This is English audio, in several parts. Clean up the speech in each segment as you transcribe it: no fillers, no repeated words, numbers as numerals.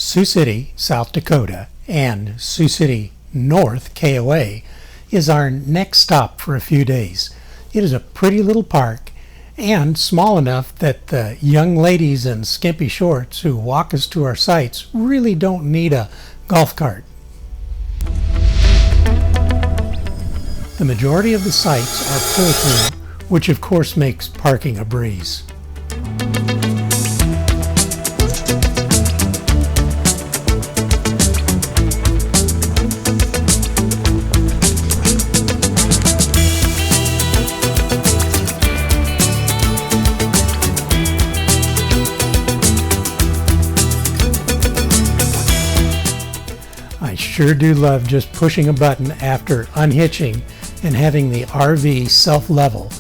Sioux City, South Dakota, and Sioux City North KOA is our next stop for a few days. It is a pretty little park and small enough that the young ladies in skimpy shorts who walk us to our sites really don't need a golf cart. The majority of the sites are pull-through, which of course makes parking a breeze. I sure do love just pushing a button after unhitching and having the RV self-level.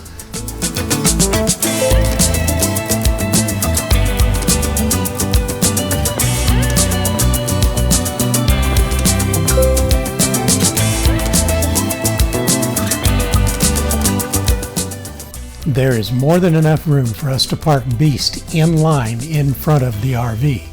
There is more than enough room for us to park Beast in line in front of the RV.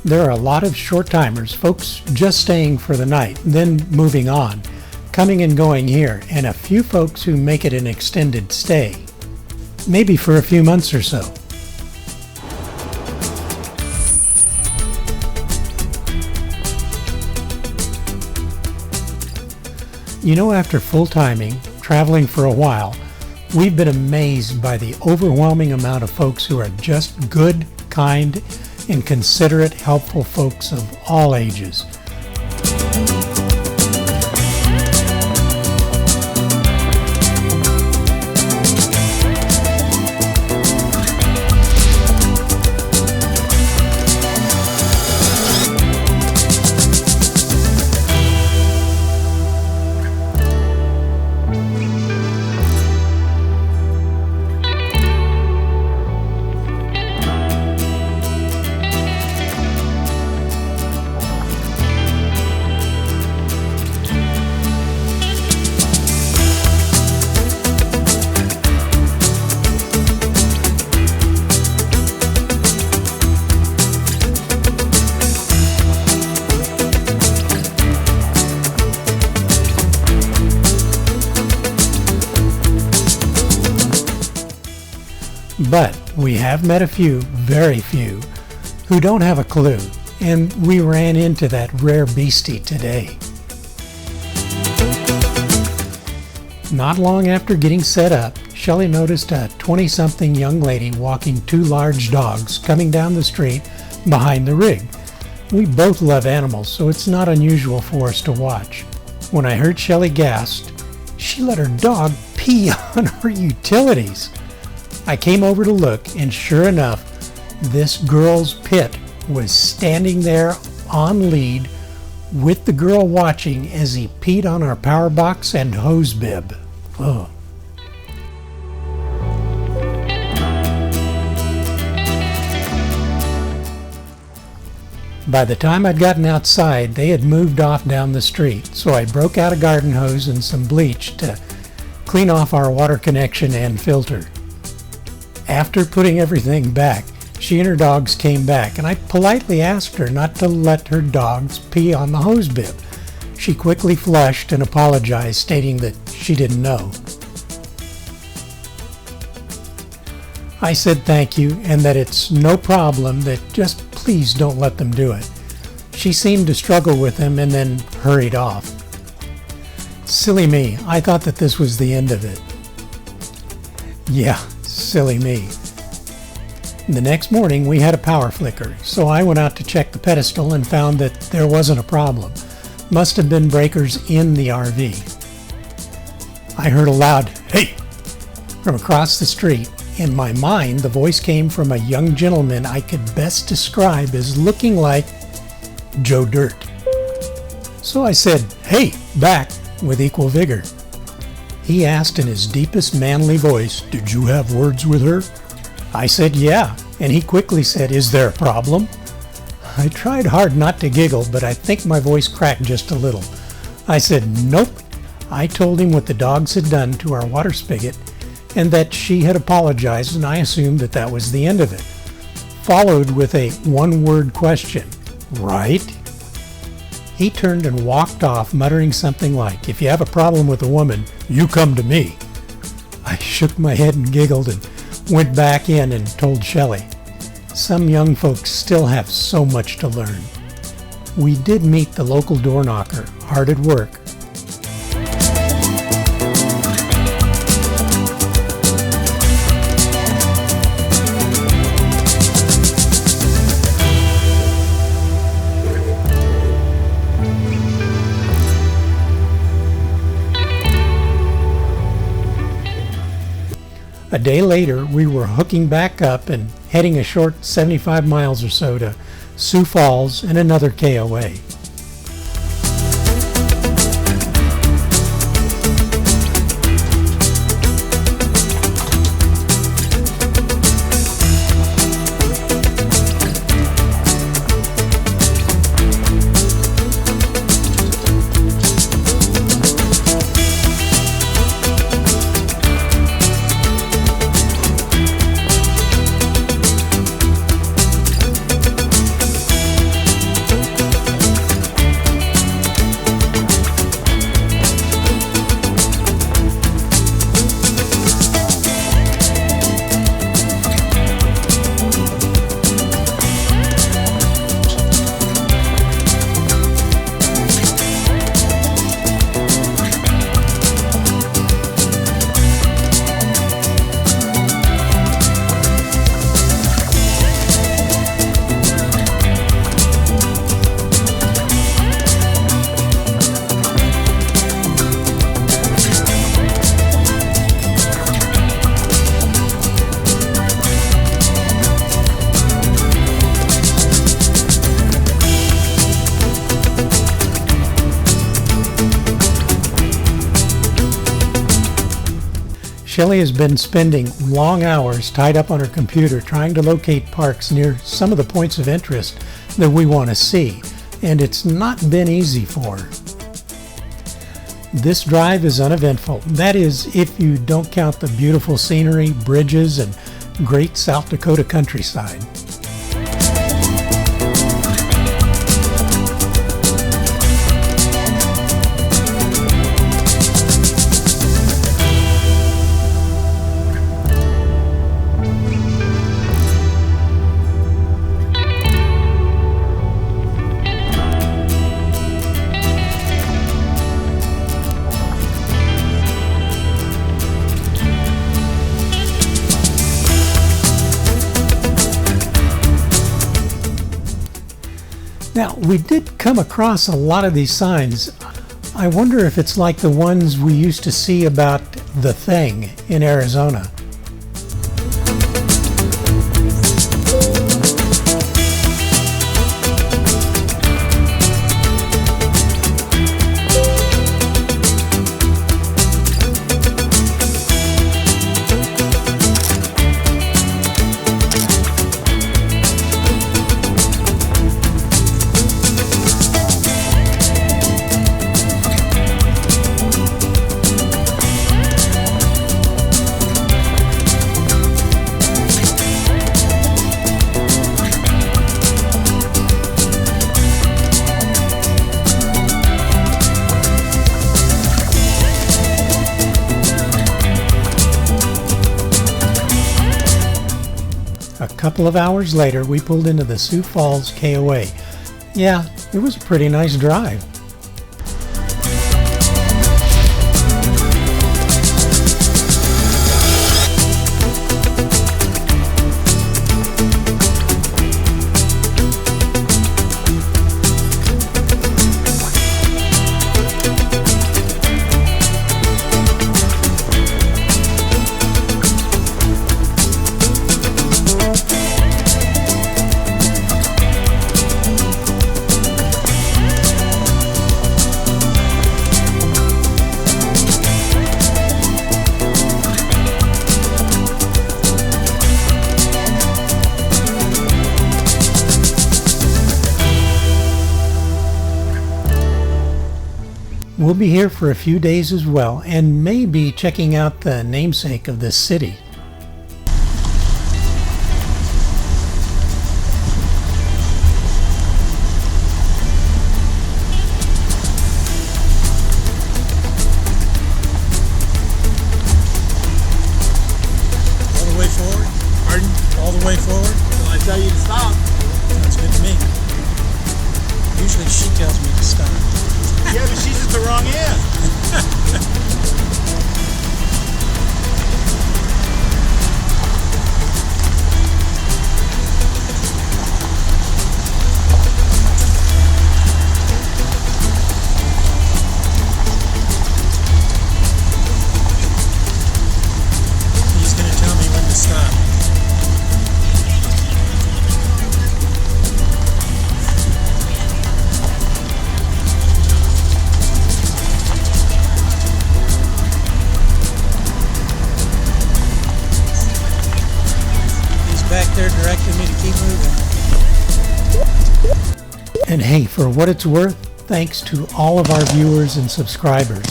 There are a lot of short-timers, folks just staying for the night, then moving on, coming and going here, and a few folks who make it an extended stay, maybe for a few months or so. You know, after full-timing, traveling for a while, we've been amazed by the overwhelming amount of folks who are just good, kind, and considerate, helpful folks of all ages. But we have met a few, very few, who don't have a clue, and we ran into that rare beastie today. Not long after getting set up, Shelley noticed a 20-something young lady walking two large dogs coming down the street behind the rig. We both love animals, so it's not unusual for us to watch. When I heard Shelley gasp, she let her dog pee on her utilities. I came over to look, and sure enough, this girl's pit was standing there on lead with the girl watching as he peed on our power box and hose bib. Oh. By the time I'd gotten outside, they had moved off down the street, so I broke out a garden hose and some bleach to clean off our water connection and filter. After putting everything back, she and her dogs came back, and I politely asked her not to let her dogs pee on the hose bib. She quickly flushed and apologized, stating that she didn't know. I said thank you and that it's no problem, that just please don't let them do it. She seemed to struggle with them and then hurried off. Silly me, I thought that this was the end of it. Yeah, silly me. The next morning we had a power flicker, so I went out to check the pedestal and found that there wasn't a problem. Must have been breakers in the RV. I heard a loud "Hey!" from across the street. In my mind, the voice came from a young gentleman I could best describe as looking like Joe Dirt. So I said, "Hey!" back with equal vigor. He asked in his deepest manly voice, "Did you have words with her?" I said, "Yeah," and he quickly said, "Is there a problem?" I tried hard not to giggle, but I think my voice cracked just a little. I said, "Nope." I told him what the dogs had done to our water spigot and that she had apologized, and I assumed that that was the end of it. Followed with a one-word question, "Right?" He turned and walked off, muttering something like, "If you have a problem with a woman, you come to me." I shook my head and giggled and went back in and told Shelley. Some young folks still have so much to learn. We did meet the local door knocker, hard at work. A day later, we were hooking back up and heading a short 75 miles or so to Sioux Falls and another KOA. Shelley has been spending long hours tied up on her computer trying to locate parks near some of the points of interest that we want to see, and it's not been easy for her. This drive is uneventful. That is, if you don't count the beautiful scenery, bridges, and great South Dakota countryside. Now, we did come across a lot of these signs. I wonder if it's like the ones we used to see about the thing in Arizona. A couple of hours later, we pulled into the Sioux Falls KOA. Yeah, it was a pretty nice drive. We'll be here for a few days as well, and maybe checking out the namesake of this city. All the way forward? Pardon? All the way forward? Till I tell you to stop. Sounds good to me. Usually she tells me to stop. Yeah, but she's at the wrong end. He's going to tell me when to stop. Back there directing me to keep moving. And hey, for what it's worth, thanks to all of our viewers and subscribers.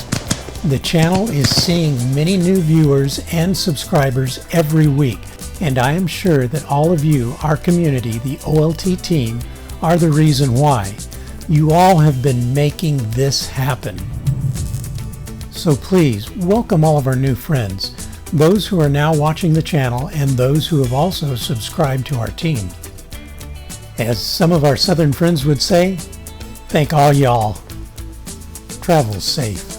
The channel is seeing many new viewers and subscribers every week, and I am sure that all of you, our community, the OLT team, are the reason why. You all have been making this happen. So please, welcome all of our new friends, those who are now watching the channel and those who have also subscribed to our team. As some of our southern friends would say, thank all y'all. Travel safe.